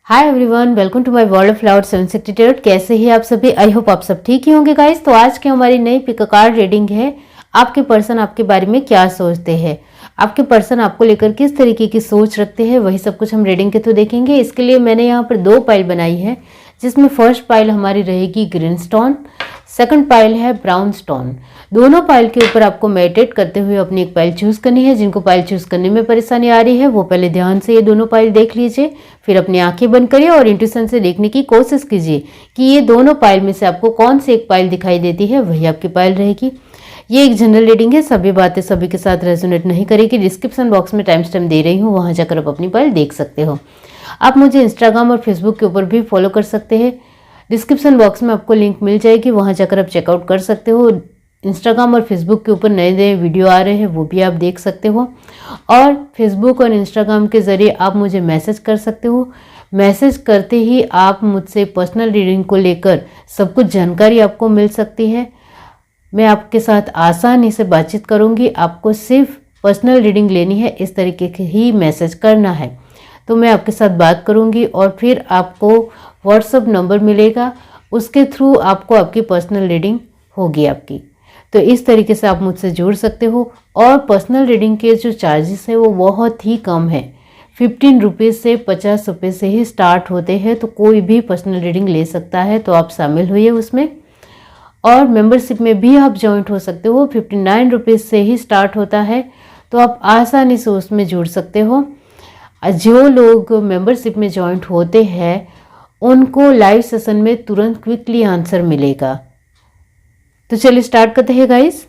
Hi everyone, welcome to my world of flower 762। कैसे ही आप सभी? आई होप आप सब ठीक ही होंगे गाइस। तो आज की हमारी नई पिक कार्ड रीडिंग है। आपके पर्सन आपके बारे में क्या सोचते हैं, आपके पर्सन आपको लेकर किस तरीके की सोच रखते हैं, वही सब कुछ हम रीडिंग के थ्रू देखेंगे। इसके लिए मैंने यहाँ पर 2 पाइल बनाई है, जिसमें फर्स्ट पाइल हमारी रहेगी ग्रीन स्टोन, सेकंड पाइल है ब्राउन स्टोन। दोनों पाइल के ऊपर आपको मेडिटेट करते हुए अपनी एक पाइल चूज करनी है। जिनको पाइल चूज करने में परेशानी आ रही है वो पहले ध्यान से ये दोनों पाइल देख लीजिए, फिर अपनी आंखें बंद करिए और इंट्यूशन से देखने की कोशिश कीजिए कि ये दोनों पाइल में से आपको कौन सी एक पाइल दिखाई देती है, वही आपकी पाइल रहेगी। ये एक जनरल रीडिंग है, सभी बातें सभी के साथ रेजोनेट नहीं करेगी। डिस्क्रिप्शन बॉक्स में टाइम स्टैम्प दे रही हूँ, वहां जाकर आप अपनी पाइल देख सकते हो। आप मुझे इंस्टाग्राम और फेसबुक के ऊपर भी फॉलो कर सकते हैं। डिस्क्रिप्शन बॉक्स में आपको लिंक मिल जाएगी, वहां जाकर आप चेकआउट कर सकते हो। इंस्टाग्राम और फेसबुक के ऊपर नए नए वीडियो आ रहे हैं, वो भी आप देख सकते हो। और फेसबुक और इंस्टाग्राम के ज़रिए आप मुझे मैसेज कर सकते हो। मैसेज करते ही आप मुझसे पर्सनल रीडिंग को लेकर सब कुछ जानकारी आपको मिल सकती है। मैं आपके साथ आसानी से बातचीत करूंगी। आपको सिर्फ पर्सनल रीडिंग लेनी है, इस तरीके के ही मैसेज करना है। तो मैं आपके साथ बात करूंगी और फिर आपको व्हाट्सएप नंबर मिलेगा, उसके थ्रू आपको आपकी पर्सनल रीडिंग होगी आपकी। तो इस तरीके से आप मुझसे जुड़ सकते हो। और पर्सनल रीडिंग के जो चार्जेस है वो बहुत ही कम है, 15 रुपीज़ से 50 रुपये से ही स्टार्ट होते हैं। तो कोई भी पर्सनल रीडिंग ले सकता है, तो आप शामिल होइए उसमें। और मेंबरशिप में भी आप ज्वाइंट हो सकते हो, 59 रुपीज़ से ही स्टार्ट होता है। तो आप आसानी से उसमें जुड़ सकते हो। जो लोग मेंबरशिप में ज्वाइंट होते हैं उनको लाइव सेशन में तुरंत क्विकली आंसर मिलेगा। तो चलिए स्टार्ट करते हैं गाइस।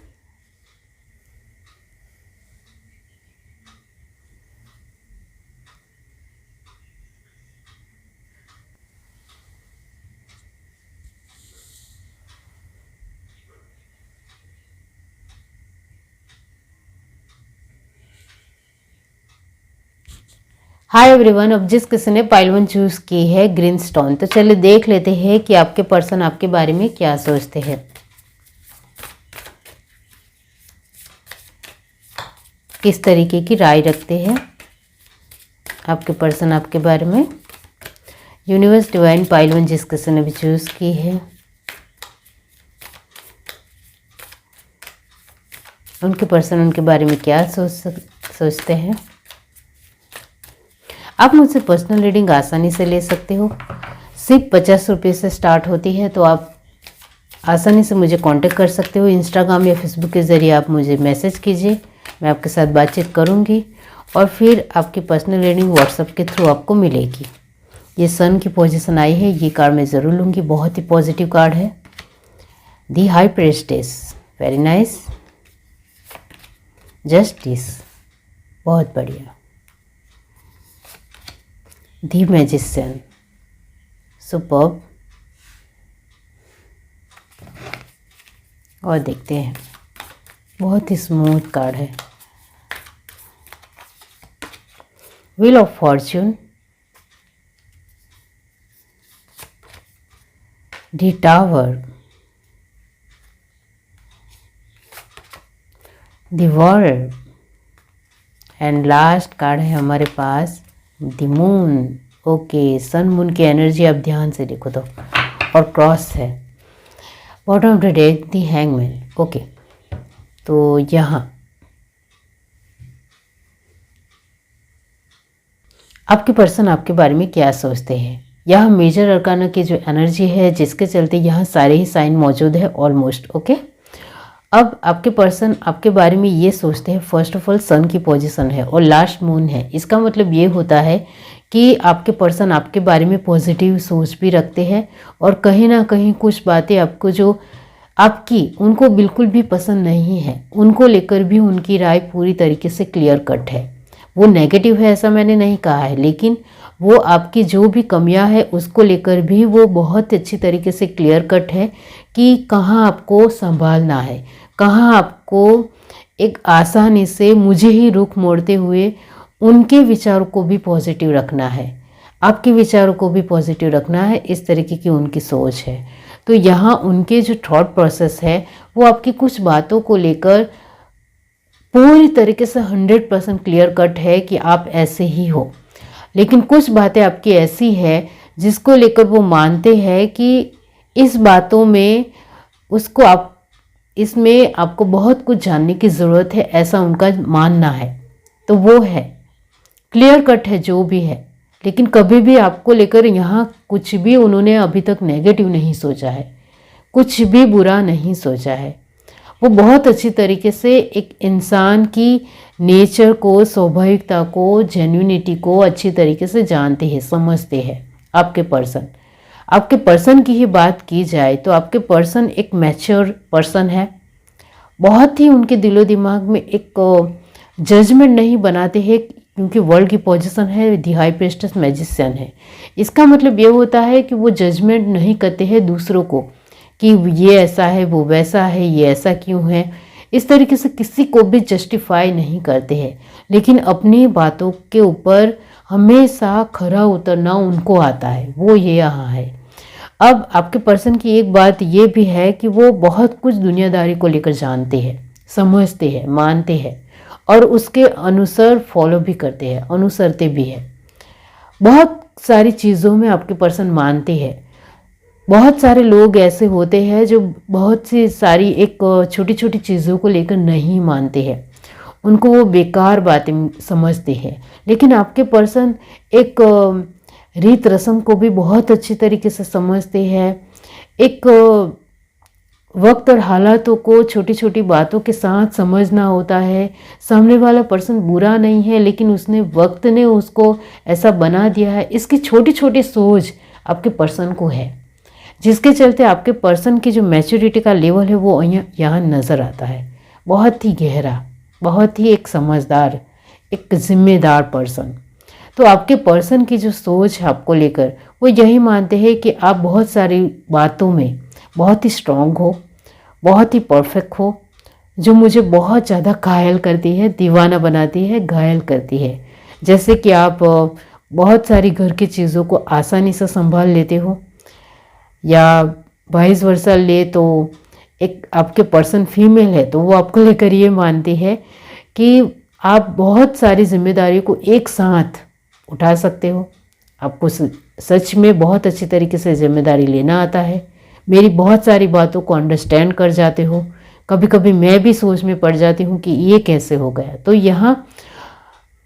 हाय एवरीवन, अब जिस किसी ने पाइल 1 चूज की है ग्रीन स्टोन, तो चलिए देख लेते हैं कि आपके पर्सन आपके बारे में क्या सोचते हैं। किस तरीके की राय रखते हैं आपके पर्सन आपके बारे में। यूनिवर्स डिवाइन पाइल 1 जिस किसी ने भी चूज की है, उनके पर्सन उनके बारे में क्या सोचते हैं। आप मुझसे पर्सनल रीडिंग आसानी से ले सकते हो, सिर्फ 50 रुपये से स्टार्ट होती है। तो आप आसानी से मुझे कांटेक्ट कर सकते हो। इंस्टाग्राम या फेसबुक के ज़रिए आप मुझे मैसेज कीजिए, मैं आपके साथ बातचीत करूंगी और फिर आपकी पर्सनल रीडिंग व्हाट्सएप के थ्रू आपको मिलेगी। ये सन की पोजीशन आई है, ये कार्ड मैं ज़रूर लूँगी, बहुत ही पॉजिटिव कार्ड है। The high priestess, very nice. Justice, बहुत बढ़िया। The magician, superb. और देखते हैं, बहुत ही स्मूथ कार्ड है। Wheel of fortune, the tower, the world and last card है हमारे पास the moon. Okay, sun moon की एनर्जी आप ध्यान से देखो तो, और क्रॉस है। Bottom of the deck the hangman. Okay, तो यहाँ आपके पर्सन आपके बारे में क्या सोचते हैं। यहाँ मेजर अरकाना की जो एनर्जी है, जिसके चलते यहाँ सारे ही साइन मौजूद है ऑलमोस्ट। ओके, अब आपके पर्सन आपके बारे में ये सोचते हैं, फर्स्ट ऑफ ऑल सन की पोजीशन है और लास्ट मून है। इसका मतलब ये होता है कि आपके पर्सन आपके बारे में पॉजिटिव सोच भी रखते हैं और कहीं ना कहीं कुछ बातें आपको जो आपकी उनको बिल्कुल भी पसंद नहीं है, उनको लेकर भी उनकी राय पूरी तरीके से क्लियर कट है। वो नेगेटिव है ऐसा मैंने नहीं कहा है, लेकिन वो आपकी जो भी कमियां है उसको लेकर भी वो बहुत अच्छी तरीके से क्लियर कट है कि कहाँ आपको संभालना है, कहाँ आपको एक आसानी से मुझे ही रुख मोड़ते हुए उनके विचारों को भी पॉजिटिव रखना है, आपके विचारों को भी पॉजिटिव रखना है। इस तरीके की उनकी सोच है। तो यहाँ उनके जो थॉट प्रोसेस है वो आपकी कुछ बातों को लेकर पूरी तरीके से 100% क्लियर कट है कि आप ऐसे ही हो। लेकिन कुछ बातें आपकी ऐसी है जिसको लेकर वो मानते हैं कि इस बातों में उसको आप इसमें आपको बहुत कुछ जानने की ज़रूरत है, ऐसा उनका मानना है। तो वो है क्लियर कट है जो भी है, लेकिन कभी भी आपको लेकर यहाँ कुछ भी उन्होंने अभी तक नेगेटिव नहीं सोचा है, कुछ भी बुरा नहीं सोचा है। वो बहुत अच्छी तरीके से एक इंसान की नेचर को, स्वाभाविकता को, जेन्युइनिटी को अच्छी तरीके से जानते हैं, समझते हैं। आपके पर्सन की ही बात की जाए तो आपके पर्सन एक मैच्योर पर्सन है। बहुत ही उनके दिलो दिमाग में एक जजमेंट नहीं बनाते हैं, क्योंकि वर्ल्ड की पोजीशन है दी हाई प्रीस्टेस मैजिशियन है। इसका मतलब ये होता है कि वो जजमेंट नहीं करते हैं दूसरों को कि ये ऐसा है, वो वैसा है, ये ऐसा क्यों है। इस तरीके से किसी को भी जस्टिफाई नहीं करते हैं, लेकिन अपनी बातों के ऊपर हमेशा खरा उतरना उनको आता है। वो ये यहाँ है। अब आपके पर्सन की एक बात ये भी है कि वो बहुत कुछ दुनियादारी को लेकर जानते हैं, समझते हैं, मानते हैं और उसके अनुसार फॉलो भी करते हैं, अनुसरते भी हैं। बहुत सारी चीज़ों में आपके पर्सन मानते हैं। बहुत सारे लोग ऐसे होते हैं जो बहुत सी सारी एक छोटी छोटी चीज़ों को लेकर नहीं मानते हैं, उनको वो बेकार बातें समझते हैं। लेकिन आपके पर्सन एक रीत रस्म को भी बहुत अच्छी तरीके से समझते हैं। एक वक्त और हालातों को छोटी छोटी बातों के साथ समझना होता है। सामने वाला पर्सन बुरा नहीं है, लेकिन उसने वक्त ने उसको ऐसा बना दिया है। इसकी छोटी छोटी सोच आपके पर्सन को है, जिसके चलते आपके पर्सन की जो मैच्योरिटी का लेवल है वो यहाँ नज़र आता है। बहुत ही गहरा, बहुत ही एक समझदार, एक जिम्मेदार पर्सन। तो आपके पर्सन की जो सोच है आपको लेकर, वो यही मानते हैं कि आप बहुत सारी बातों में बहुत ही स्ट्रॉन्ग हो, बहुत ही परफेक्ट हो, जो मुझे बहुत ज़्यादा घायल करती है, दीवाना बनाती है, घायल करती है। जैसे कि आप बहुत सारी घर की चीज़ों को आसानी से संभाल लेते हो, या वाइस वर्सा ले तो एक आपके पर्सन फीमेल है तो वो आपको लेकर ये मानती है कि आप बहुत सारी जिम्मेदारी को एक साथ उठा सकते हो। आपको सच में बहुत अच्छी तरीके से जिम्मेदारी लेना आता है। मेरी बहुत सारी बातों को अंडरस्टैंड कर जाते हो। कभी कभी मैं भी सोच में पड़ जाती हूँ कि ये कैसे हो गया। तो यहाँ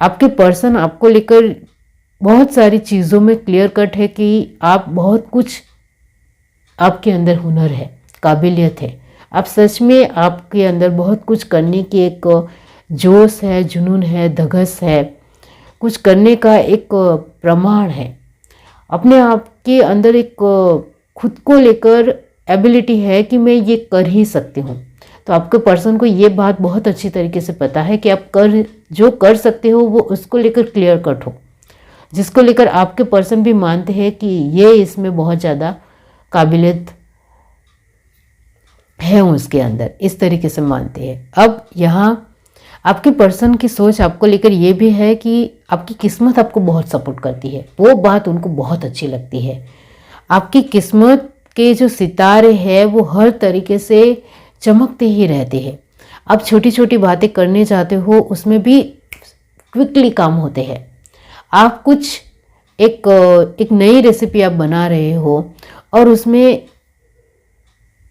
आपके पर्सन आपको लेकर बहुत सारी चीज़ों में क्लियर कट है कि आप बहुत कुछ, आपके अंदर हुनर है, काबिलियत है। आप सच में, आपके अंदर बहुत कुछ करने की एक जोश है, जुनून है, धगस है, कुछ करने का एक प्रमाण है। अपने आप के अंदर एक खुद को लेकर एबिलिटी है कि मैं ये कर ही सकती हूँ। तो आपके पर्सन को ये बात बहुत अच्छी तरीके से पता है कि आप जो कर सकते हो वो उसको लेकर क्लियर कट हो, जिसको लेकर आपके पर्सन भी मानते हैं कि ये इसमें बहुत ज़्यादा काबिलियत है उसके अंदर, इस तरीके से मानते हैं। अब यहाँ आपके पर्सन की सोच आपको लेकर ये भी है कि आपकी किस्मत आपको बहुत सपोर्ट करती है। वो बात उनको बहुत अच्छी लगती है। आपकी किस्मत के जो सितारे हैं वो हर तरीके से चमकते ही रहते हैं। आप छोटी छोटी बातें करने जाते हो, उसमें भी क्विकली काम होते हैं। आप कुछ एक नई रेसिपी आप बना रहे हो और उसमें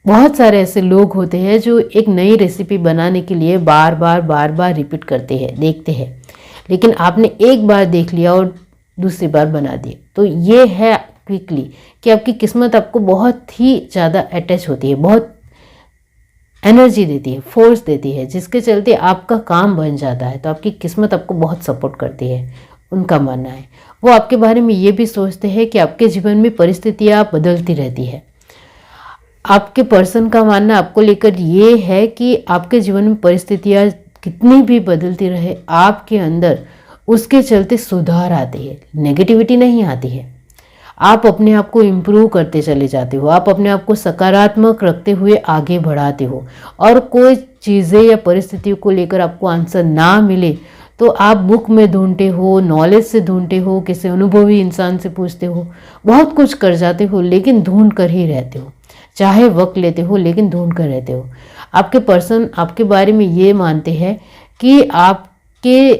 बहुत सारे ऐसे लोग होते हैं जो एक नई रेसिपी बनाने के लिए बार बार रिपीट करते हैं, देखते हैं, लेकिन आपने एक बार देख लिया और दूसरी बार बना दिया। तो ये है क्विकली कि आपकी किस्मत आपको बहुत ही ज़्यादा अटैच होती है, बहुत एनर्जी देती है, फोर्स देती है, जिसके चलते आपका काम बन जाता है। तो आपकी किस्मत आपको बहुत सपोर्ट करती है, उनका मानना है। वो आपके बारे में ये भी सोचते हैं कि आपके जीवन में परिस्थितियाँ बदलती रहती है। आपके पर्सन का मानना आपको लेकर ये है कि आपके जीवन में परिस्थितियाँ कितनी भी बदलती रहे, आपके अंदर उसके चलते सुधार आते हैं, नेगेटिविटी नहीं आती है। आप अपने आप को इम्प्रूव करते चले जाते हो, आप अपने आप को सकारात्मक रखते हुए आगे बढ़ाते हो। और कोई चीज़ें या परिस्थितियों को लेकर आपको आंसर ना मिले तो आप बुक में ढूंढते हो, नॉलेज से ढूंढते हो, किसी अनुभवी इंसान से पूछते हो, बहुत कुछ कर जाते हो, लेकिन ढूंढ कर ही रहते हो। चाहे वक्त लेते हो लेकिन ढूंढ कर रहते हो। आपके पर्सन आपके बारे में ये मानते हैं कि आपके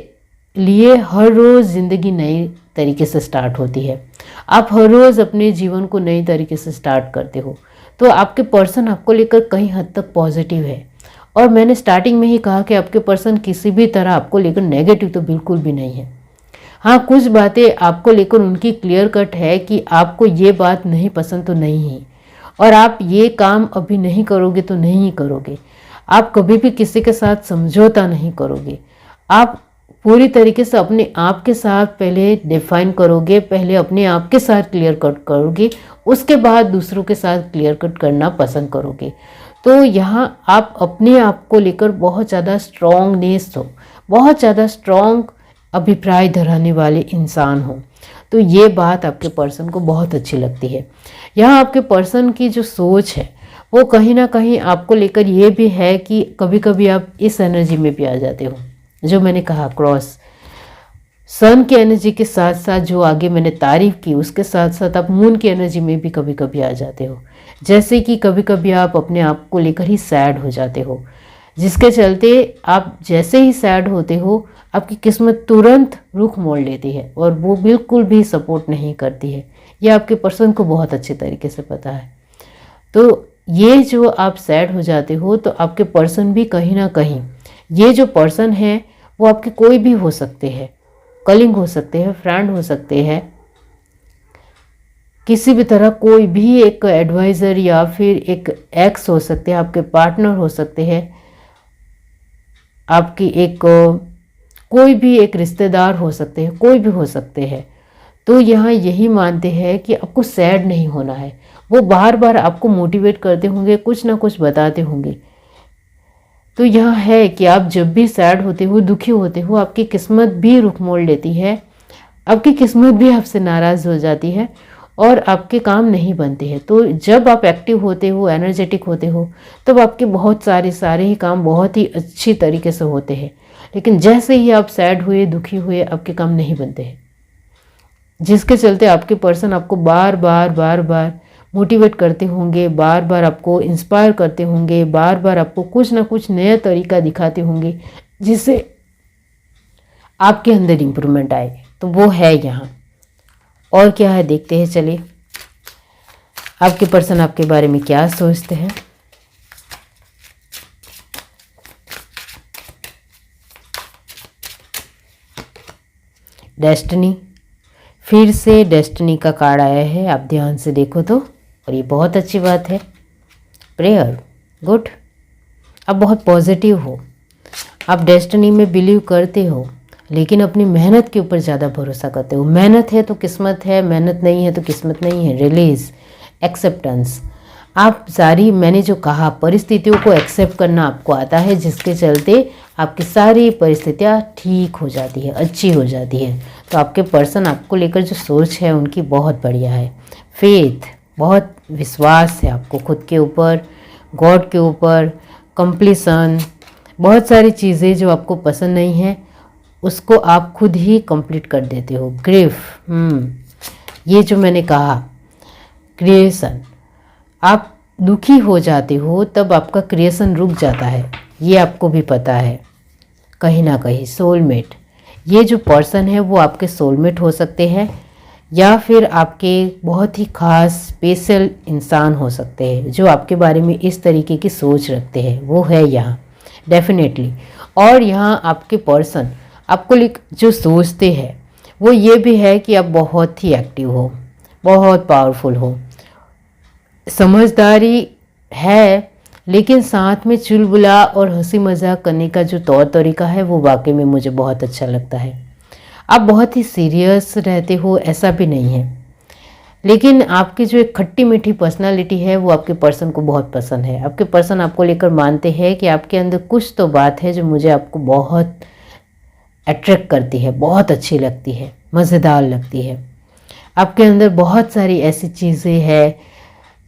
लिए हर रोज़ ज़िंदगी नई तरीके से स्टार्ट होती है। आप हर रोज़ अपने जीवन को नई तरीके से स्टार्ट करते हो, तो आपके पर्सन आपको लेकर कई हद तक पॉजिटिव है। और मैंने स्टार्टिंग में ही कहा कि आपके पर्सन किसी भी तरह आपको लेकर नेगेटिव तो बिल्कुल भी नहीं है। हाँ, कुछ बातें आपको लेकर उनकी क्लियर कट है कि आपको ये बात नहीं पसंद तो नहीं है, और आप ये काम अभी नहीं करोगे तो नहीं करोगे। आप कभी भी किसी के साथ समझौता नहीं करोगे। आप पूरी तरीके से अपने आप के साथ पहले डिफाइन करोगे, पहले अपने आप के साथ क्लियर कट करोगे, उसके बाद दूसरों के साथ क्लियर कट करना पसंद करोगे। तो यहाँ आप अपने आप को लेकर बहुत ज़्यादा स्ट्रॉन्गनेस हो, बहुत ज़्यादा स्ट्रॉन्ग अभिप्राय धराने वाले इंसान हो। तो ये बात आपके पर्सन को बहुत अच्छी लगती है। यहाँ आपके पर्सन की जो सोच है वो कहीं ना कहीं आपको लेकर ये भी है कि कभी कभी आप इस एनर्जी में भी आ जाते हो, जो मैंने कहा क्रॉस सन की एनर्जी के साथ साथ जो आगे मैंने तारीफ की उसके साथ साथ आप मून की एनर्जी में भी कभी कभी आ जाते हो। जैसे कि कभी कभी आप अपने आप को लेकर ही सैड हो जाते हो, जिसके चलते आप जैसे ही सैड होते हो आपकी किस्मत तुरंत रुख मोड़ लेती है और वो बिल्कुल भी सपोर्ट नहीं करती है। ये आपके पर्सन को बहुत अच्छे तरीके से पता है। तो ये जो आप सैड हो जाते हो तो आपके पर्सन भी कहीं ना कहीं, ये जो पर्सन है वो आपके कोई भी हो सकते हैं, कलिंग हो सकते हैं, फ्रेंड हो सकते हैं, किसी भी तरह कोई भी एक एडवाइज़र या फिर एक एक्स हो सकते हैं, आपके पार्टनर हो सकते हैं, आपकी एक कोई भी एक रिश्तेदार हो सकते हैं, कोई भी हो सकते हैं। तो यहाँ यही मानते हैं कि आपको सैड नहीं होना है। वो बार बार आपको मोटिवेट करते होंगे, कुछ ना कुछ बताते होंगे। तो यह है कि आप जब भी सैड होते हो, दुखी होते हो, आपकी किस्मत भी रुख मोड़ लेती है, आपकी किस्मत भी आपसे नाराज़ हो जाती है और आपके काम नहीं बनते हैं। तो जब आप एक्टिव होते हो, एनर्जेटिक होते हो, तब आपके बहुत सारे ही काम बहुत ही अच्छी तरीके से होते हैं। लेकिन जैसे ही आप सैड हुए, दुखी हुए, आपके काम नहीं बनते हैं, जिसके चलते आपके पर्सन आपको बार बार मोटिवेट करते होंगे, बार बार आपको इंस्पायर करते होंगे, बार बार आपको कुछ ना कुछ नया तरीका दिखाते होंगे जिससे आपके अंदर इम्प्रूवमेंट आए। तो वो है यहाँ। और क्या है देखते हैं, चलिए आपके पर्सन आपके बारे में क्या सोचते हैं। डेस्टिनी, फिर से डेस्टिनी का कार्ड आया है, आप ध्यान से देखो तो, और ये बहुत अच्छी बात है। Prayer, good. आप बहुत पॉजिटिव हो, आप डेस्टिनी में बिलीव करते हो, लेकिन अपनी मेहनत के ऊपर ज़्यादा भरोसा करते हो। मेहनत है तो किस्मत है, मेहनत नहीं है तो किस्मत नहीं है। रिलीज, एक्सेप्टेंस, आप सारी, मैंने जो कहा, परिस्थितियों को एक्सेप्ट करना आपको आता है, जिसके चलते आपकी सारी परिस्थितियाँ ठीक हो जाती है, अच्छी हो जाती है। तो आपके पर्सन आपको लेकर जो सोच है उनकी बहुत बढ़िया है। फेथ, बहुत विश्वास है आपको खुद के ऊपर, गॉड के ऊपर। कंप्लीसन, बहुत सारी चीज़ें जो आपको पसंद नहीं है उसको आप खुद ही कंप्लीट कर देते हो। ग्रीफ, ये जो मैंने कहा, क्रिएशन, आप दुखी हो जाते हो तब आपका क्रिएशन रुक जाता है, ये आपको भी पता है कहीं ना कहीं। सोलमेट, ये जो पर्सन है वो आपके सोलमेट हो सकते हैं या फिर आपके बहुत ही खास स्पेशल इंसान हो सकते हैं जो आपके बारे में इस तरीके की सोच रखते हैं, वो है यहाँ डेफिनेटली। और यहाँ आपके पर्सन आपको जो सोचते हैं वो ये भी है कि आप बहुत ही एक्टिव हो, बहुत पावरफुल हो, समझदारी है, लेकिन साथ में चुलबुला और हंसी मजाक करने का जो तौर तरीका है वो वाकई में मुझे बहुत अच्छा लगता है। आप बहुत ही सीरियस रहते हो ऐसा भी नहीं है, लेकिन आपकी जो एक खट्टी मीठी पर्सनालिटी है वो आपके पर्सन को बहुत पसंद है। आपके पर्सन आपको लेकर मानते हैं कि आपके अंदर कुछ तो बात है जो मुझे आपको बहुत अट्रैक्ट करती है, बहुत अच्छी लगती है, मज़ेदार लगती है। आपके अंदर बहुत सारी ऐसी चीज़ें हैं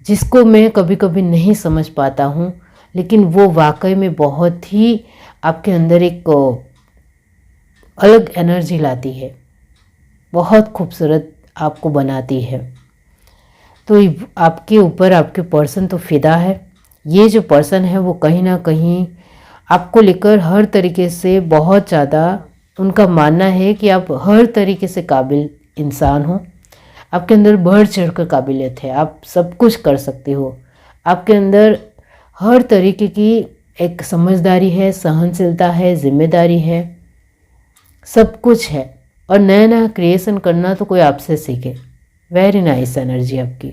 जिसको मैं कभी कभी नहीं समझ पाता हूँ, लेकिन वो वाकई में बहुत ही आपके अंदर एक अलग एनर्जी लाती है, बहुत खूबसूरत आपको बनाती है। तो आपके ऊपर आपके पर्सन तो फिदा है। ये जो पर्सन है वो कहीं ना कहीं आपको लेकर हर तरीके से बहुत ज़्यादा उनका मानना है कि आप हर तरीके से काबिल इंसान हो, आपके अंदर बढ़ चढ़ कर काबिलियत है, आप सब कुछ कर सकते हो, आपके अंदर हर तरीके की एक समझदारी है, सहनशीलता है, जिम्मेदारी है, सब कुछ है। और नया नया क्रिएशन करना तो कोई आपसे सीखे। वेरी नाइस एनर्जी आपकी।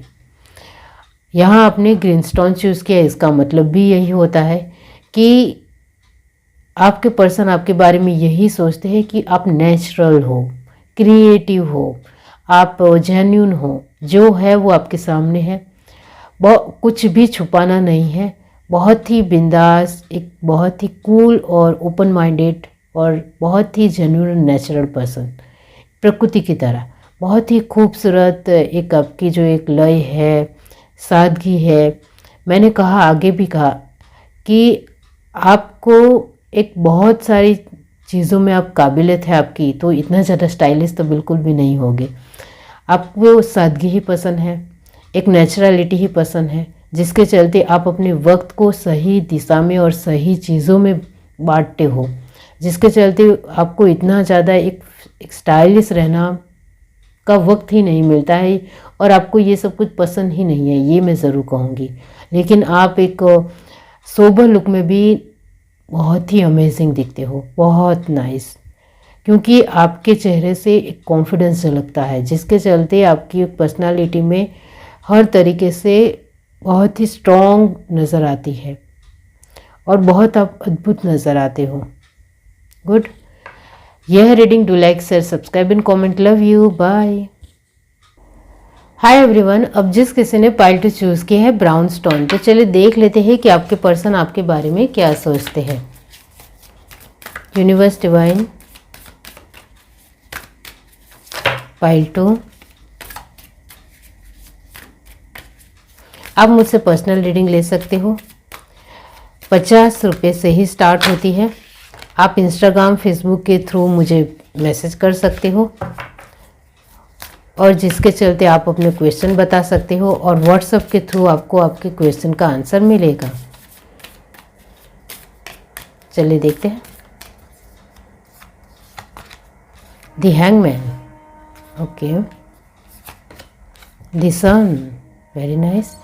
यहाँ आपने ग्रीन स्टोन चूज़ किया, इसका मतलब भी यही होता है कि आपके पर्सन आपके बारे में यही सोचते हैं कि आप नेचुरल हो, क्रिएटिव हो, आप जेन्युइन हो, जो है वो आपके सामने है, कुछ भी छुपाना नहीं है, बहुत ही बिंदास, एक बहुत ही कूल और ओपन माइंडेड और बहुत ही जेन्युइन नेचुरल पर्सन, प्रकृति की तरह बहुत ही खूबसूरत। एक आपकी जो एक लय है, सादगी है। मैंने कहा, आगे भी कहा कि आपको एक बहुत सारी चीज़ों में आप काबिलियत है आपकी, तो इतना ज़्यादा स्टाइलिश तो बिल्कुल भी नहीं होगे। आपको सादगी ही पसंद है, एक नेचुरलिटी ही पसंद है, जिसके चलते आप अपने वक्त को सही दिशा में और सही चीज़ों में बांटते हो, जिसके चलते आपको इतना ज़्यादा एक स्टाइलिश रहना का वक्त ही नहीं मिलता है और आपको ये सब कुछ पसंद ही नहीं है, ये मैं ज़रूर कहूँगी। लेकिन आप एक सोबर लुक में भी बहुत ही अमेजिंग दिखते हो, बहुत नाइस, क्योंकि आपके चेहरे से एक कॉन्फिडेंस झलकता है, जिसके चलते आपकी पर्सनालिटी में हर तरीके से बहुत ही स्ट्रॉन्ग नज़र आती है और बहुत आप अद्भुत नज़र आते हो। गुड। यह reading, do like, share, subscribe and comment. Love you, bye. Hi everyone. अब जिस किसी ने पाइल टू चूज़ किया है ब्राउन स्टोन, तो चलिए देख लेते हैं कि आपके पर्सन आपके बारे में क्या सोचते हैं। Universe divine, pile two. आप मुझसे पर्सनल रीडिंग ले सकते हो, 50 रुपये से ही स्टार्ट होती है। आप इंस्टाग्राम, फेसबुक के थ्रू मुझे मैसेज कर सकते हो और जिसके चलते आप अपने क्वेश्चन बता सकते हो और व्हाट्सएप के थ्रू आपको आपके क्वेश्चन का आंसर मिलेगा। चलिए देखते हैं। The hangman, okay. The sun, very nice.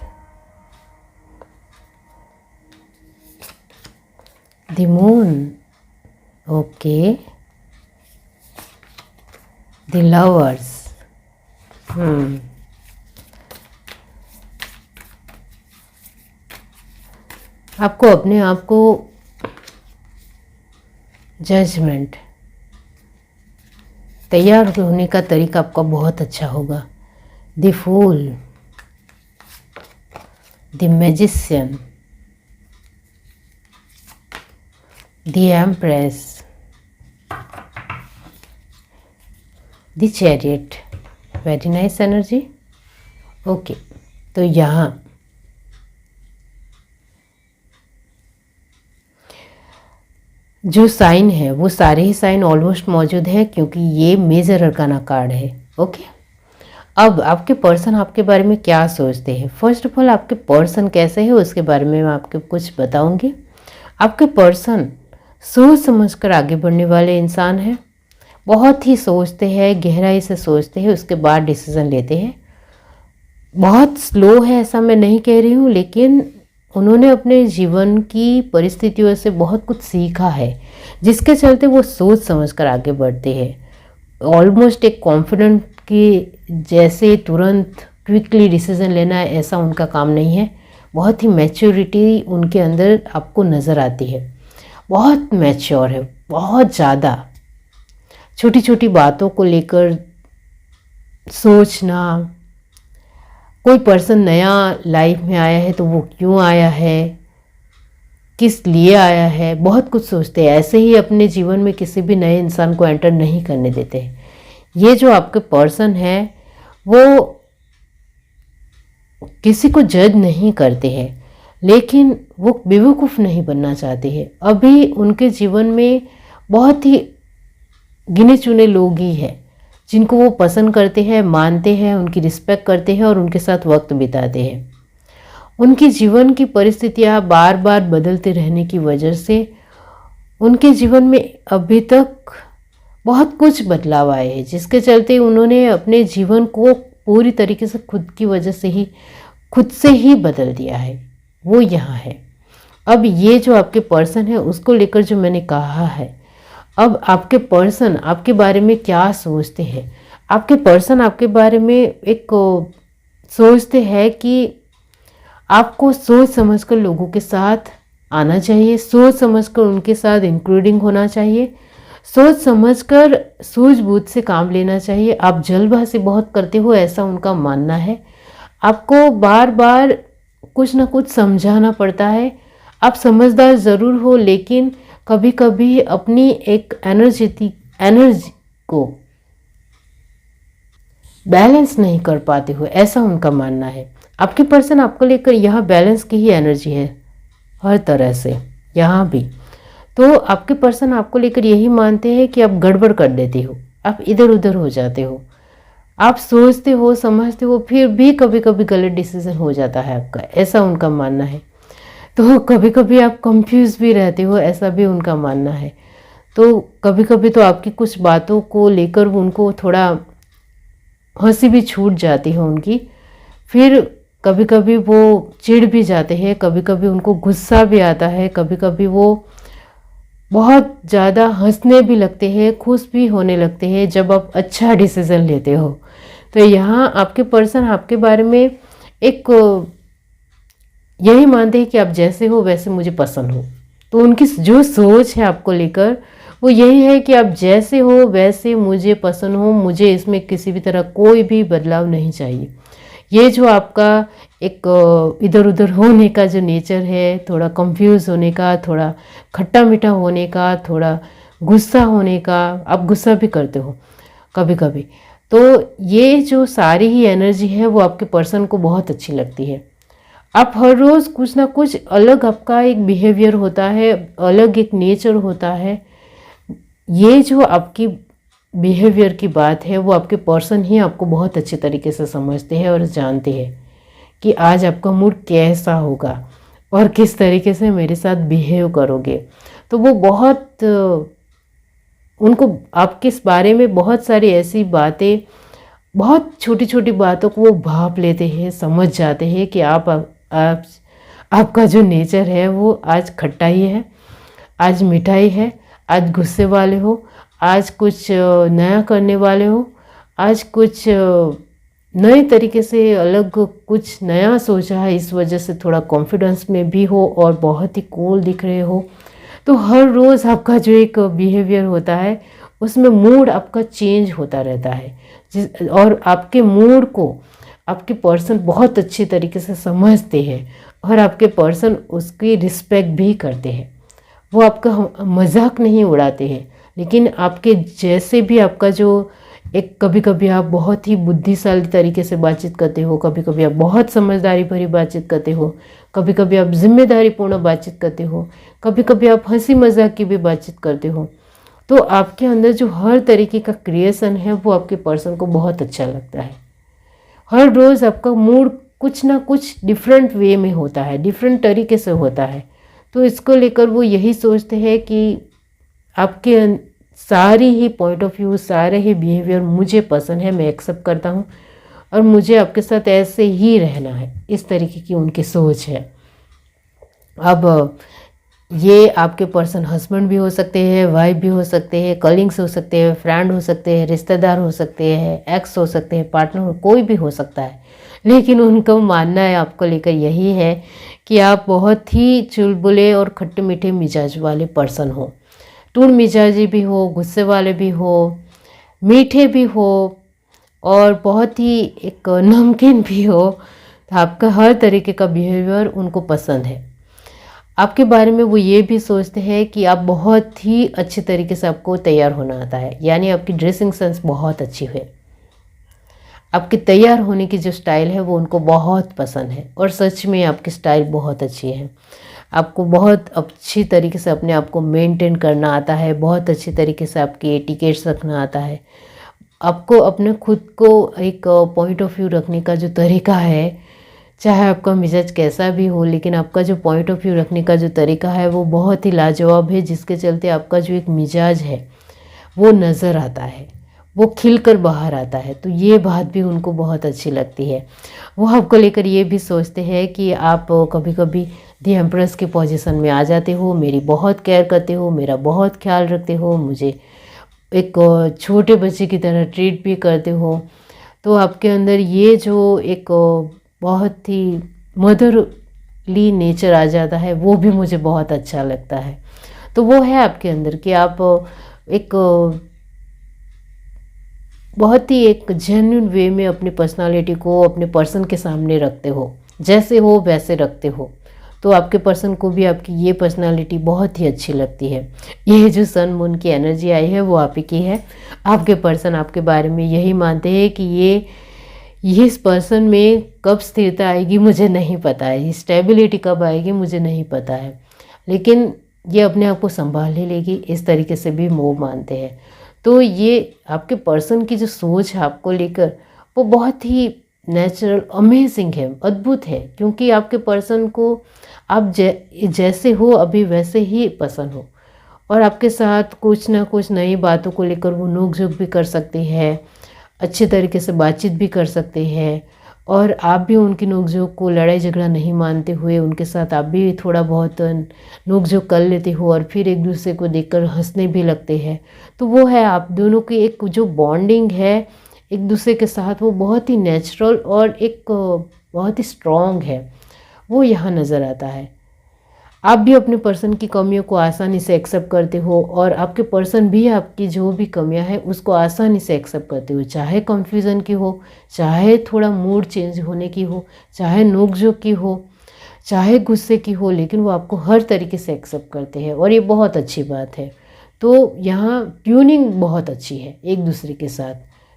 The moon, okay. The lovers, आपको अपने आप को जजमेंट, तैयार होने का तरीका आपका बहुत अच्छा होगा। The fool, the magician, the empress, the chariot, very nice energy. Okay, तो यहाँ जो साइन है वो सारे ही साइन ऑलमोस्ट मौजूद है, क्योंकि ये मेजर अरकाना कार्ड है। ओके, अब आपके पर्सन आपके बारे में क्या सोचते हैं। फर्स्ट ऑफ ऑल, आपके पर्सन कैसे है उसके बारे में मैं आपको कुछ बताऊंगी। आपके पर्सन सोच समझकर आगे बढ़ने वाले इंसान हैं, बहुत ही सोचते हैं, गहराई से सोचते हैं, उसके बाद डिसीजन लेते हैं। बहुत स्लो है ऐसा मैं नहीं कह रही हूँ, लेकिन उन्होंने अपने जीवन की परिस्थितियों से बहुत कुछ सीखा है, जिसके चलते वो सोच समझकर आगे बढ़ते हैं। ऑलमोस्ट एक कॉन्फिडेंट कि जैसे तुरंत क्विकली डिसीजन लेना है, ऐसा उनका काम नहीं है। बहुत ही मैच्योरिटी उनके अंदर आपको नज़र आती है, बहुत मैच्योर है, बहुत ज़्यादा। छोटी छोटी बातों को लेकर सोचना, कोई पर्सन नया लाइफ में आया है तो वो क्यों आया है, किस लिए आया है, बहुत कुछ सोचते हैं। ऐसे ही अपने जीवन में किसी भी नए इंसान को एंटर नहीं करने देते हैं। ये जो आपके पर्सन है वो किसी को जज नहीं करते हैं, लेकिन वो बेवकूफ़ नहीं बनना चाहते हैं। अभी उनके जीवन में बहुत ही गिने चुने लोग ही हैं जिनको वो पसंद करते हैं, मानते हैं, उनकी रिस्पेक्ट करते हैं और उनके साथ वक्त बिताते हैं। उनके जीवन की परिस्थितियाँ बार बार बदलते रहने की वजह से उनके जीवन में अभी तक बहुत कुछ बदलाव आए हैं, जिसके चलते उन्होंने अपने जीवन को पूरी तरीके से खुद से ही बदल दिया है। वो यहाँ है। अब ये जो आपके पर्सन है उसको लेकर जो मैंने कहा है, अब आपके पर्सन आपके बारे में क्या सोचते हैं। आपके पर्सन आपके बारे में एक सोचते हैं कि आपको सोच समझकर लोगों के साथ आना चाहिए, सोच समझकर उनके साथ इंक्लूडिंग होना चाहिए, सोच समझकर सूझबूझ से काम लेना चाहिए। आप जल्दबाजी बहुत करते हो, ऐसा उनका मानना है। आपको बार बार कुछ ना कुछ समझाना पड़ता है। आप समझदार ज़रूर हो, लेकिन कभी कभी अपनी एक एनर्जी को बैलेंस नहीं कर पाते हो, ऐसा उनका मानना है। आपके पर्सन आपको लेकर यहाँ बैलेंस की ही एनर्जी है हर तरह से, यहाँ भी। तो आपके पर्सन आपको लेकर यही मानते हैं कि आप गड़बड़ कर देते हो, आप इधर उधर हो जाते हो, आप सोचते हो समझते हो, फिर भी कभी कभी गलत डिसीजन हो जाता है आपका, ऐसा उनका मानना है। तो कभी कभी आप कंफ्यूज भी रहते हो, ऐसा भी उनका मानना है। तो कभी कभी तो आपकी कुछ बातों को लेकर उनको थोड़ा हंसी भी छूट जाती है उनकी, फिर कभी कभी वो चिढ़ भी जाते हैं, कभी कभी उनको गुस्सा भी आता है, कभी कभी वो बहुत ज़्यादा हंसने भी लगते हैं, खुश भी होने लगते हैं जब आप अच्छा डिसीज़न लेते हो। तो यहाँ आपके पर्सन आपके बारे में एक यही मानते हैं कि आप जैसे हो वैसे मुझे पसंद हो। तो उनकी जो सोच है आपको लेकर वो यही है कि आप जैसे हो वैसे मुझे पसंद हो, मुझे इसमें किसी भी तरह कोई भी बदलाव नहीं चाहिए। ये जो आपका एक इधर उधर होने का जो नेचर है, थोड़ा कंफ्यूज होने का, थोड़ा खट्टा मीठा होने का, थोड़ा गुस्सा होने का, आप गुस्सा भी करते हो कभी कभी, तो ये जो सारी ही एनर्जी है वो आपके पर्सन को बहुत अच्छी लगती है। आप हर रोज़ कुछ ना कुछ अलग आपका एक बिहेवियर होता है, अलग एक नेचर होता है। ये जो आपकी बिहेवियर की बात है वो आपके पर्सन ही आपको बहुत अच्छे तरीके से समझते हैं और जानते हैं कि आज आपका मूड कैसा होगा और किस तरीके से मेरे साथ बिहेव करोगे। तो वो बहुत उनको आपके इस बारे में बहुत सारी ऐसी बातें, बहुत छोटी छोटी बातों को वो भाप लेते हैं, समझ जाते हैं कि आपका जो नेचर है वो आज खट्टा ही है, आज मिठाई है, आज गुस्से वाले हो, आज कुछ नया करने वाले हो, आज कुछ नए तरीके से अलग कुछ नया सोचा है, इस वजह से थोड़ा कॉन्फिडेंस में भी हो और बहुत ही कूल दिख रहे हो। तो हर रोज़ आपका जो एक बिहेवियर होता है उसमें मूड आपका चेंज होता रहता है, और आपके मूड को आपके पर्सन बहुत अच्छी तरीके से समझते हैं और आपके पर्सन उसकी रिस्पेक्ट भी करते हैं। वो आपका मजाक नहीं उड़ाते हैं, लेकिन आपके जैसे भी आपका जो एक कभी कभी आप बहुत ही बुद्धिशाली तरीके से बातचीत करते हो, कभी कभी आप बहुत समझदारी भरी बातचीत करते हो, कभी कभी आप जिम्मेदारीपूर्ण बातचीत करते हो, कभी कभी आप हंसी मजाक की भी बातचीत करते हो। तो आपके अंदर जो हर तरीके का क्रिएशन है वो आपके पर्सन को बहुत अच्छा लगता है। हर रोज़ आपका मूड कुछ ना कुछ डिफरेंट वे में होता है, डिफरेंट तरीके से होता है। तो इसको लेकर वो यही सोचते हैं कि आपके सारी ही पॉइंट ऑफ व्यू, सारे ही बिहेवियर मुझे पसंद है, मैं एक्सेप्ट करता हूँ और मुझे आपके साथ ऐसे ही रहना है, इस तरीके की उनकी सोच है। अब ये आपके पर्सन हस्बैंड भी हो सकते हैं, वाइफ भी हो सकते हैं, कलीग्स हो सकते हैं, फ्रेंड हो सकते हैं, रिश्तेदार हो सकते हैं, एक्स हो सकते हैं, पार्टनर, कोई भी हो सकता है। लेकिन उनको मानना है आपको लेकर यही है कि आप बहुत ही चुलबुले और खट्टे मीठे मिजाज वाले पर्सन हो, टूट मिजाजी भी हो, गुस्से वाले भी हो, मीठे भी हो और बहुत ही एक नमकीन भी हो। तो आपका हर तरीके का बिहेवियर उनको पसंद है। आपके बारे में वो ये भी सोचते हैं कि आप बहुत ही अच्छे तरीके से आपको तैयार होना आता है, यानी आपकी ड्रेसिंग सेंस बहुत अच्छी है। आपके तैयार होने की जो स्टाइल है वो उनको बहुत पसंद है और सच में आपकी स्टाइल बहुत अच्छी है। आपको बहुत अच्छी तरीके से अपने आप को मेंटेन करना आता है, बहुत अच्छी तरीके से आपके एटिकेट्स रखना आता है। आपको अपने खुद को एक पॉइंट ऑफ व्यू रखने का जो तरीका है, चाहे आपका मिजाज कैसा भी हो, लेकिन आपका जो पॉइंट ऑफ व्यू रखने का जो तरीका है वो बहुत ही लाजवाब है, जिसके चलते आपका जो एक मिजाज है वो नज़र आता है, वो खिलकर बाहर आता है। तो ये बात भी उनको बहुत अच्छी लगती है। वो आपको लेकर ये भी सोचते हैं कि आप कभी कभी दी एम्प्रेस की पोजीशन में आ जाते हो, मेरी बहुत केयर करते हो, मेरा बहुत ख्याल रखते हो, मुझे एक छोटे बच्चे की तरह ट्रीट भी करते हो। तो आपके अंदर ये जो एक बहुत ही मदरली नेचर आ जाता है, वो भी मुझे बहुत अच्छा लगता है। तो वो है आपके अंदर कि आप एक बहुत ही एक जेन्युइन वे में अपनी पर्सनालिटी को अपने पर्सन के सामने रखते हो, जैसे हो वैसे रखते हो। तो आपके पर्सन को भी आपकी ये पर्सनालिटी बहुत ही अच्छी लगती है। ये जो सन मून की एनर्जी आई है वो आप ही की है। आपके पर्सन आपके बारे में यही मानते हैं कि ये इस पर्सन में कब स्थिरता आएगी मुझे नहीं पता है, स्टेबिलिटी कब आएगी मुझे नहीं पता है, लेकिन ये अपने आप को संभाल ही लेगी, इस तरीके से भी मोह मानते हैं। तो ये आपके पर्सन की जो सोच है आपको लेकर वो बहुत ही नेचुरल अमेजिंग है, अद्भुत है। क्योंकि आपके पर्सन को आप जैसे हो अभी वैसे ही पसंद हो, और आपके साथ कुछ ना कुछ नई बातों को लेकर वो नोक-झोंक भी कर सकते हैं, अच्छे तरीके से बातचीत भी कर सकते हैं। और आप भी उनकी नोक-झोंक को लड़ाई झगड़ा नहीं मानते हुए उनके साथ आप भी थोड़ा बहुत नोक-झोंक कर लेते हो और फिर एक दूसरे को देखकर हंसने भी लगते हैं। तो वो है आप दोनों की एक जो बॉन्डिंग है एक दूसरे के साथ, वो बहुत ही नेचुरल और एक बहुत ही स्ट्रॉन्ग है, वो यहाँ नज़र आता है। आप भी अपने पर्सन की कमियों को आसानी से एक्सेप्ट करते हो और आपके पर्सन भी आपकी जो भी कमियां हैं उसको आसानी से एक्सेप्ट करते हो, चाहे कन्फ्यूज़न की हो, चाहे थोड़ा मूड चेंज होने की हो, चाहे नोक-झोंक की हो, चाहे गुस्से की हो, लेकिन वो आपको हर तरीके से एक्सेप्ट करते हैं और ये बहुत अच्छी बात है। तो यहाँ ट्यूनिंग बहुत अच्छी है एक दूसरे के साथ,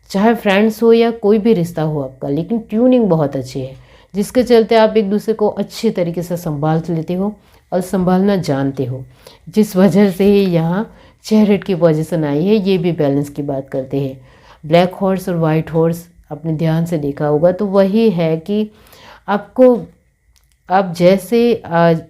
चाहे फ्रेंड्स हो या कोई भी रिश्ता हो आपका, लेकिन ट्यूनिंग बहुत अच्छी है, जिसके चलते आप एक दूसरे को अच्छे तरीके से संभाल लेते हो और संभालना जानते हो, जिस वजह से ही यहाँ चैरियट की पोजीशन आई है। ये भी बैलेंस की बात करते हैं। ब्लैक हॉर्स और वाइट हॉर्स आपने ध्यान से देखा होगा, तो वही है कि आपको आप जैसे आज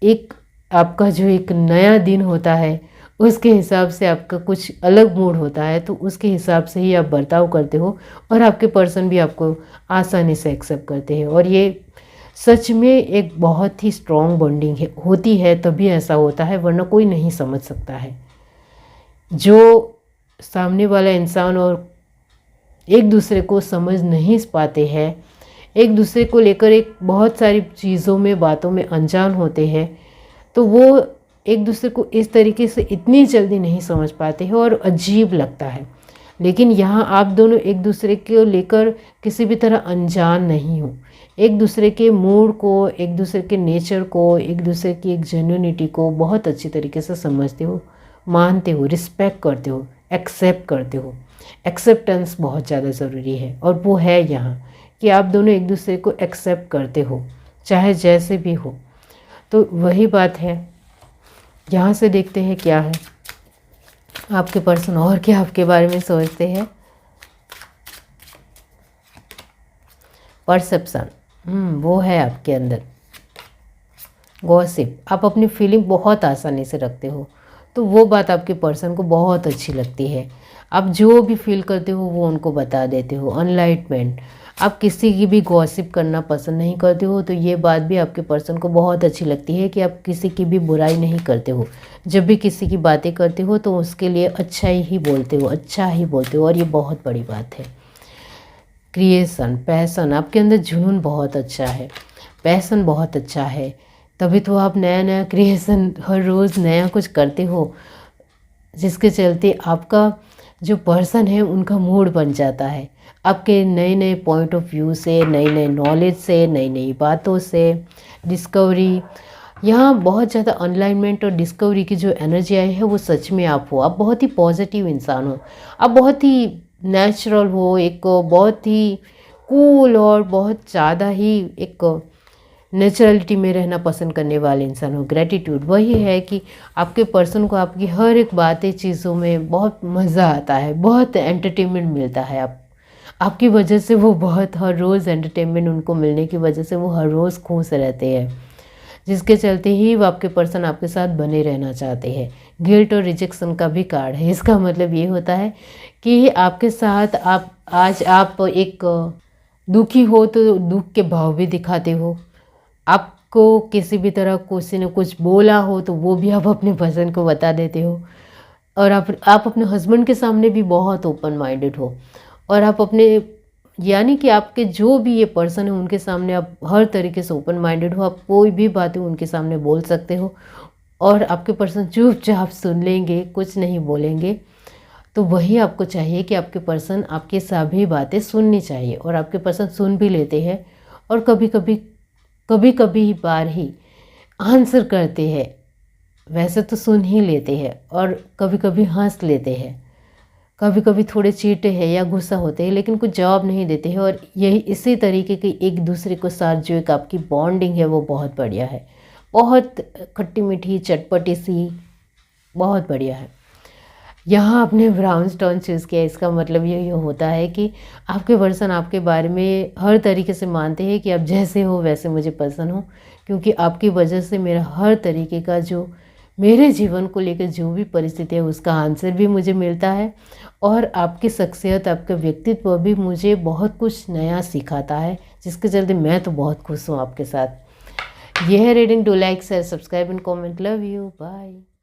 एक आपका जो एक नया दिन होता है उसके हिसाब से आपका कुछ अलग मूड होता है, तो उसके हिसाब से ही आप बर्ताव करते हो और आपके पर्सन भी आपको आसानी से एक्सेप्ट करते हैं। और ये सच में एक बहुत ही स्ट्रॉन्ग बॉन्डिंग है, होती है तभी ऐसा होता है, वरना कोई नहीं समझ सकता है। जो सामने वाला इंसान और एक दूसरे को समझ नहीं पाते हैं, एक दूसरे को लेकर एक बहुत सारी चीज़ों में बातों में अनजान होते हैं, तो वो एक दूसरे को इस तरीके से इतनी जल्दी नहीं समझ पाते हैं और अजीब लगता है। लेकिन यहाँ आप दोनों एक दूसरे को लेकर किसी भी तरह अनजान नहीं हो, एक दूसरे के मूड को, एक दूसरे के नेचर को, एक दूसरे की एक जेन्युइनिटी को बहुत अच्छी तरीके से समझते हो, मानते हो, रिस्पेक्ट करते हो, एक्सेप्ट करते हो। एक्सेप्टेंस बहुत ज़्यादा ज़रूरी है और वो है यहाँ कि आप दोनों एक दूसरे को एक्सेप्ट करते हो, चाहे जैसे भी हो। तो वही बात है। यहाँ से देखते हैं क्या है आपके पर्सन और क्या आपके बारे में सोचते हैं। परसेप्शन वो है आपके अंदर। गॉसिप, आप अपनी फीलिंग बहुत आसानी से रखते हो, तो वो बात आपके पर्सन को बहुत अच्छी लगती है। आप जो भी फील करते हो वो उनको बता देते हो। अनलाइटमेंट, आप किसी की भी गॉसिप करना पसंद नहीं करते हो, तो ये बात भी आपके पर्सन को बहुत अच्छी लगती है कि आप किसी की भी बुराई नहीं करते हो। जब भी किसी की बातें करते हो तो उसके लिए अच्छा ही बोलते हो, अच्छा ही बोलते हो, और ये बहुत बड़ी बात है। क्रिएशन, पैसन, आपके अंदर जुनून बहुत अच्छा है, पैसन बहुत अच्छा है, तभी तो आप नया नया क्रिएशन हर रोज़ नया कुछ करते हो, जिसके चलते आपका जो पर्सन है उनका मूड बन जाता है। आपके नए नए पॉइंट ऑफ व्यू से, नई नई नॉलेज से, नई नई बातों से डिस्कवरी, यहाँ बहुत ज़्यादा अनलाइनमेंट और डिस्कवरी की जो एनर्जी आई है वो सच में आप हो। आप बहुत ही पॉजिटिव इंसान हो, आप बहुत ही नेचुरल हो, एक बहुत ही कूल और बहुत ज़्यादा ही एक नेचुरलिटी में रहना पसंद करने वाले इंसान हो। ग्रेटिट्यूड वही है कि आपके पर्सन को आपकी हर एक बातें चीज़ों में बहुत मज़ा आता है, बहुत एंटरटेनमेंट मिलता है। आपकी वजह से वो बहुत हर रोज़ एंटरटेनमेंट उनको मिलने की वजह से वो हर रोज़ खुश रहते हैं, जिसके चलते ही वो आपके पर्सन आपके साथ बने रहना चाहते हैं। गिल्ट और रिजेक्शन का भी कार्ड है। इसका मतलब ये होता है कि आपके साथ आज आप एक दुखी हो तो दुख के भाव भी दिखाते हो, आपको किसी भी तरह किसी ने कुछ बोला हो तो वो भी आप अपने पर्सन को बता देते हो, और आप अपने हस्बैंड के सामने भी बहुत ओपन माइंडेड हो, और आप अपने यानी कि आपके जो भी ये पर्सन है उनके सामने आप हर तरीके से ओपन माइंडेड हो। आप कोई भी बातें उनके सामने बोल सकते हो और आपके पर्सन चुपचाप सुन लेंगे, कुछ नहीं बोलेंगे। तो वही आपको चाहिए कि आपके पर्सन आपकी सभी बातें सुननी चाहिए, और आपके पर्सन सुन भी लेते हैं, और कभी कभी बार ही आंसर करते हैं। वैसे तो सुन ही लेते हैं और कभी कभी हंस लेते हैं, कभी कभी थोड़े चीटे हैं या गुस्सा होते हैं, लेकिन कुछ जवाब नहीं देते हैं। और यही इसी तरीके की एक दूसरे को साथ जो एक आपकी बॉन्डिंग है वो बहुत बढ़िया है, बहुत खट्टी मीठी चटपटी सी, बहुत बढ़िया है। यहाँ आपने ब्राउन स्टोन चूज़ किया, इसका मतलब यही होता है कि आपके पर्सन आपके बारे में हर तरीके से मानते हैं कि आप जैसे हो वैसे मुझे पसंद हो, क्योंकि आपकी वजह से मेरा हर तरीके का जो मेरे जीवन को लेकर जो भी परिस्थिति है उसका आंसर भी मुझे मिलता है, और आपकी शख्सियत, आपका व्यक्तित्व भी मुझे बहुत कुछ नया सिखाता है, जिसके चलते मैं तो बहुत खुश हूँ आपके साथ। यह है reading. Do like, share, subscribe and comment. Love you, bye.